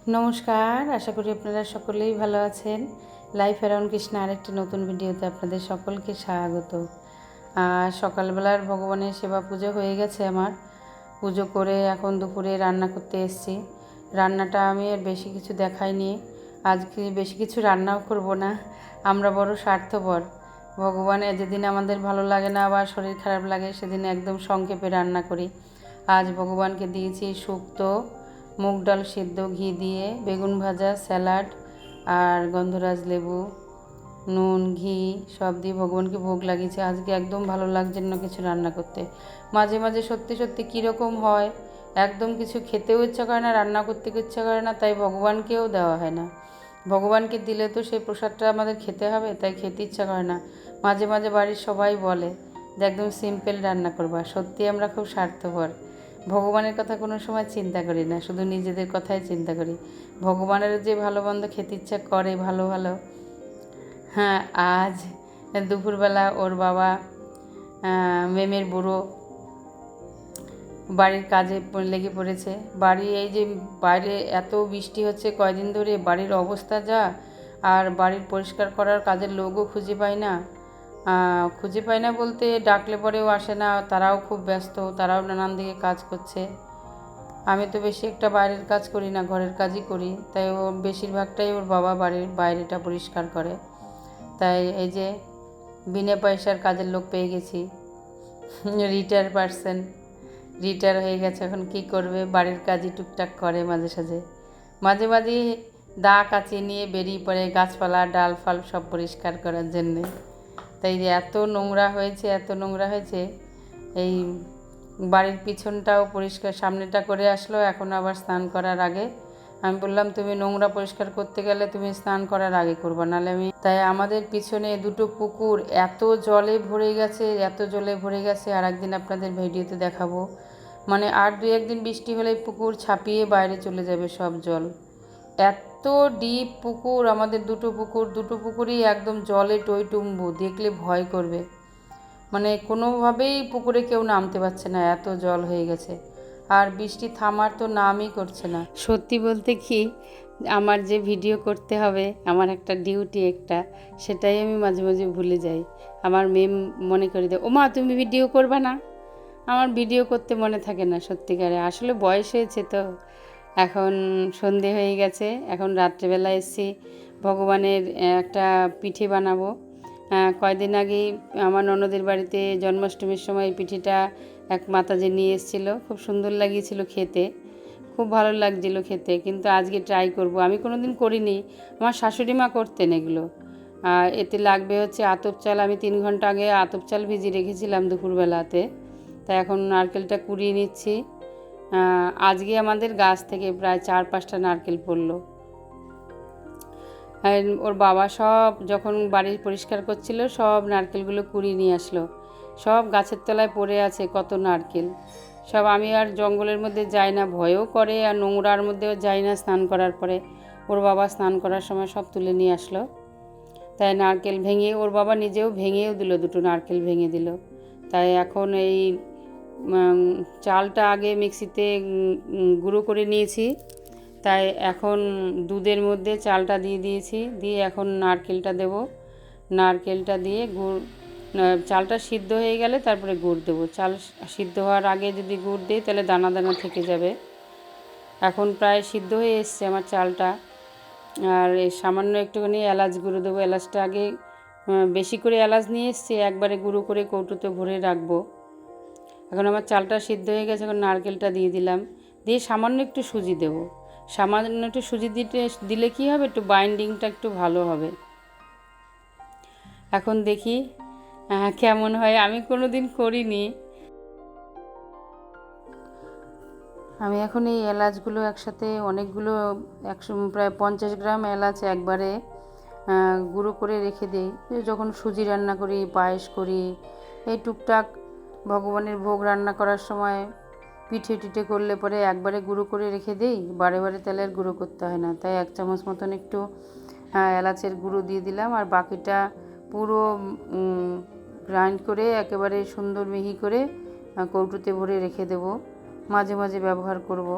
নমস্কার, আশা করি আপনারা সকলেই ভালো আছেন। লাইফ অ্যারাউন্ড কৃষ্ণা আরেকটি নতুন ভিডিওতে আপনাদের সকলকে স্বাগত। সকালবেলার ভগবানের সেবা পুজো হয়ে গেছে আমার। পুজো করে এখন দুপুরে রান্না করতে এসেছি। রান্নাটা আমি আর বেশি কিছু দেখাইনি, আজকে বেশি কিছু রান্নাও করব না। আমরা বড় স্বার্থপর। ভগবানের যেদিন আমাদের ভালো লাগে না বা শরীর খারাপ লাগে সেদিন একদম সংক্ষেপে রান্না করি। আজ ভগবানকে দিয়েছি শুক্তো, মুগ ডাল সিদ্ধ, ঘি দিয়ে, বেগুন ভাজা, স্যালাড আর গন্ধরাজ লেবু, নুন, ঘি সব দিয়ে ভগবানকে ভোগ লাগিয়েছে। আজকে একদম ভালো লাগছে না কিছু রান্না করতে। মাঝে মাঝে সত্যি সত্যি কীরকম হয়, একদম কিছু খেতেও ইচ্ছা করে না, রান্না করতে ইচ্ছা করে না, তাই ভগবানকেও দেওয়া হয় না। ভগবানকে দিলে তো সেই প্রসাদটা আমাদের খেতে হবে, তাই খেতে ইচ্ছা করে না। মাঝে মাঝে বাড়ির সবাই বলে যে একদম সিম্পল রান্না করবা। সত্যি আমরা খুব স্বার্থপর। ভগবানের কথা কোনো সময় চিন্তা করি না, শুধু নিজেদের কথাই চিন্তা করি। ভগবানের যে ভালো মন্দ খেতে ইচ্ছা করে ভালো ভালো। হ্যাঁ, আজ দুপুরবেলা ওর বাবা মেমের বুড়ো বাড়ির কাজে লেগে পড়েছে। বাড়ি এই যে বাইরে এত বৃষ্টি হচ্ছে কয়দিন ধরে, বাড়ির অবস্থা যা, আর বাড়ির পরিষ্কার করার কাজের লোকও খুঁজে পাই না বলতে ডাকলে পরেও আসে না। তারাও খুব ব্যস্ত, তারাও নানান দিকে কাজ করছে। আমি তো বেশি একটা বাইরের কাজ করি না, ঘরের কাজই করি, তাই ও বেশিরভাগটাই ওর বাবা বাড়ির বাইরেটা পরিষ্কার করে। তাই এই যে বিনা পয়সার কাজের লোক পেয়ে গেছি, রিটায়ার হয়ে গেছে। এখন কি করবে, বাড়ির কাজই টুকটাক করে মাঝে সাঝে। মাঝে মাঝে দা কাচি নিয়ে বেরিয়ে পড়ে গাছপালা ডাল ফাল সব পরিষ্কার করার জন্যে। তাই যে এত নোংরা হয়েছে। এই বাড়ির পিছনটাও পরিষ্কার, সামনেটা করে আসলো। এখন আবার স্নান করার আগে আমি বললাম, তুমি নোংরা পরিষ্কার করতে গেলে তুমি স্নান করার আগে করবা, নাহলে তাই আমাদের পিছনে দুটো পুকুর এত জলে ভরে গেছে। আর একদিন আপনাদের ভিডিওতে দেখাবো। মানে আর দু একদিন বৃষ্টি হলেই পুকুর ছাপিয়ে বাইরে চলে যাবে সব জল। এত ডিপ পুকুর আমাদের, দুটো পুকুরই একদম জলে টইটুম্বু, দেখলে ভয় করবে। মানে কোনোভাবেই পুকুরে কেউ নামতে পারছে না, এত জল হয়ে গেছে। আর বৃষ্টি থামার তো নামই করছে না। সত্যি বলতে কি, আমার যে ভিডিও করতে হবে, আমার একটা ডিউটি সেটাই আমি মাঝে মাঝে ভুলে যাই। আমার মেম মনে করে দেয়, ওমা তুমি ভিডিও করবে না। আমার ভিডিও করতে মনে থাকে না সত্যিকারে, আসলে বয়স হয়েছে তো। এখন সন্ধে হয়ে গেছে, এখন রাত্রেবেলা এসেছি ভগবানের একটা পিঠে বানাবো। কয়দিন আগেই আমার ননদের বাড়িতে জন্মাষ্টমীর সময় পিঠেটা এক মাতাজি নিয়ে এসেছিলো, খুব সুন্দর লাগিয়েছিল খেতে, খুব ভালো লাগছিল খেতে। কিন্তু আজকে ট্রাই করব, আমি কোনো দিন করিনি, আমার শাশুড়ি মা করতেন এগুলো। এতে লাগবে হচ্ছে আতপ চাল। আমি 3 ঘন্টা আগে আতপ চাল ভিজিয়ে রেখেছিলাম দুপুরবেলাতে। তাই এখন নারকেলটা কুড়িয়ে নিচ্ছি। আজকে আমাদের গাছ থেকে প্রায় 4-5টা নারকেল পড়লো। ওর বাবা সব যখন বাড়ি পরিষ্কার করছিল সব নারকেলগুলো কুড়িয়ে নিয়ে আসলো। সব গাছের তলায় পড়ে আছে কত নারকেল। সব আমি আর জঙ্গলের মধ্যে যাই না, ভয়ও করে, আর নোংরার মধ্যেও যাই না স্নান করার পরে। ওর বাবা স্নান করার সময় সব তুলে নিয়ে আসলো। তাই নারকেল ভেঙে, ওর বাবা নিজেও ভেঙেও দিল, 2টো নারকেল ভেঙে দিল। তাই এখন এই চালটা আগে মিক্সিতে গুঁড়ো করে নিয়েছি। তাই এখন দুধের মধ্যে চালটা দিয়ে দিয়েছি, দিয়ে এখন নারকেলটা দেব। নারকেলটা দিয়ে চালটা সিদ্ধ হয়ে গেলে তারপরে গুড় দেবো। চাল সিদ্ধ হওয়ার আগে যদি গুড় দিই তাহলে দানা দানা থেকে যাবে। এখন প্রায় সিদ্ধ হয়ে এসছে আমার চালটা। আর সামান্য একটুখানি এলাচ গুঁড়ো দেবো। এলাচটা আগে বেশি করে এলাচ নিয়ে এসছি, একবারে গুঁড়ো করে কৌটোতে ভরে রাখবো। এখন আমার চালটা সিদ্ধ হয়ে গেছে, এখন নারকেলটা দিয়ে দিলাম, দিয়ে সামান্য একটু সুজি দেবো। সামান্য একটু সুজি দিলে কী হবে, একটু বাইন্ডিংটা একটু ভালো হবে। এখন দেখি কেমন হয়, আমি কোনো দিন করিনি। আমি এখন এই এলাচগুলো একসাথে অনেকগুলো, প্রায় 50 গ্রাম এলাচ একবারে গুঁড়ো করে রেখে দিই। যখন সুজি রান্না করি, পায়েস করি, এই টুকটাক ভগবানের ভোগ রান্না করার সময় পিঠে টিঠে করলে পরে একবারে গুঁড়ো করে রেখে দিই, বারে বারে তাহলে আর গুঁড়ো করতে হয় না। তাই 1 চামচ মতন একটু এলাচের গুঁড়ো দিয়ে দিলাম, আর বাকিটা পুরো গ্রাইন্ড করে একেবারে সুন্দর মিহি করে কৌটোতে ভরে রেখে দেব, মাঝে মাঝে ব্যবহার করব।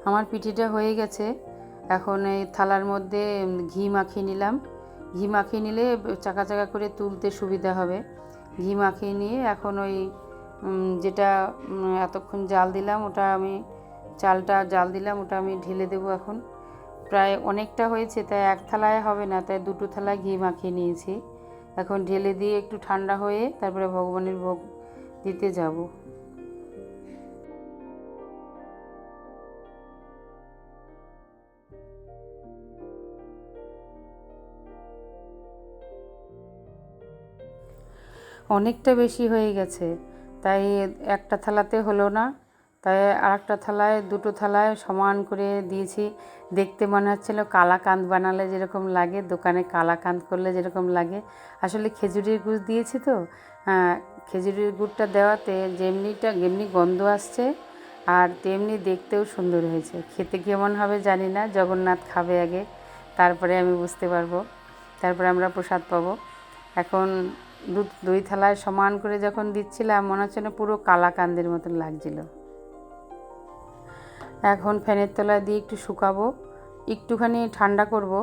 আমার পিঠেটা হয়ে গেছে। এখন এই থালার মধ্যে ঘি মাখিয়ে নিলাম। ঘি মাখিয়ে নিলে চাকা চাকা করে তুলতে সুবিধা হবে। ঘি মাখিয়ে নিয়ে এখন ওই যেটা এতক্ষণ জাল দিলাম, ওটা আমি চালটা জাল দিলাম, ওটা আমি ঢেলে দেবো। এখন প্রায় অনেকটা হয়েছে, তাই এক থালায় হবে না, তাই দুটো থালায় ঘি মাখিয়ে নিয়েছি। এখন ঢেলে দিয়ে একটু ঠান্ডা হয়ে তারপরে ভগবানের ভোগ দিতে যাব। অনেকটা বেশি হয়ে গেছে, তাই একটা থালাতে হলো না, তাই আরেকটা থালায়, দুটো থালায় সমান করে দিয়েছি। দেখতে মনে হচ্ছিলো কালাকাঁদ বানালে যেরকম লাগে, দোকানে কালাকাঁদ করলে যেরকম লাগে, আসলে খেজুরির গুড় দিয়েছি তো। খেজুরির গুড়টা দেওয়াতে যেমনি গন্ধ আসছে আর তেমনি দেখতেও সুন্দর হয়েছে। খেতে কেমন হবে জানি না, জগন্নাথ খাবে আগে, তারপরে আমি বুঝতে পারবো, তারপরে আমরা প্রসাদ পাবো। এখন দুই থালায় সমান করে যখন দিচ্ছিলাম, মনে হচ্ছে না পুরো কালাকাঁদের মতন লাগছিল। এখন ফ্যানের তলায় দিয়ে একটু শুকাবো, একটুখানি ঠান্ডা করব।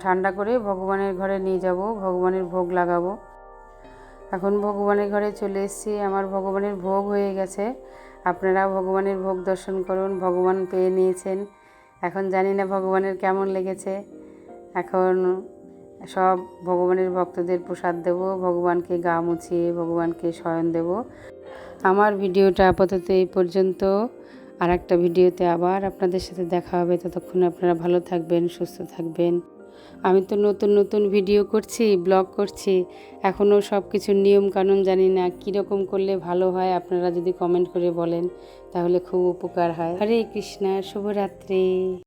ঠান্ডা করে ভগবানের ঘরে নিয়ে যাব, ভগবানের ভোগ লাগাবো। এখন ভগবানের ঘরে চলে এসেছি, আমার ভগবানের ভোগ হয়ে গেছে। আপনারা ভগবানের ভোগ দর্শন করুন, ভগবান পেয়ে নিয়েছেন। এখন জানি না ভগবানের কেমন লেগেছে। এখন সব ভগবানের ভক্তদের প্রসাদ দেব, ভগবানকে গা মুছিয়ে ভগবানকে শয়ন দেব। আমার ভিডিওটা আপাতত এই পর্যন্ত। আর একটা ভিডিওতে আবার আপনাদের সাথে দেখা হবে। ততক্ষণ আপনারা ভালো থাকবেন, সুস্থ থাকবেন। আমি তো নতুন নতুন ভিডিও করছি, ব্লগ করছি, এখনও সব কিছুর নিয়মকানুন জানি না। কীরকম করলে ভালো হয় আপনারা যদি কমেন্ট করে বলেন তাহলে খুব উপকার হয়। হরে কৃষ্ণ, শুভরাত্রি।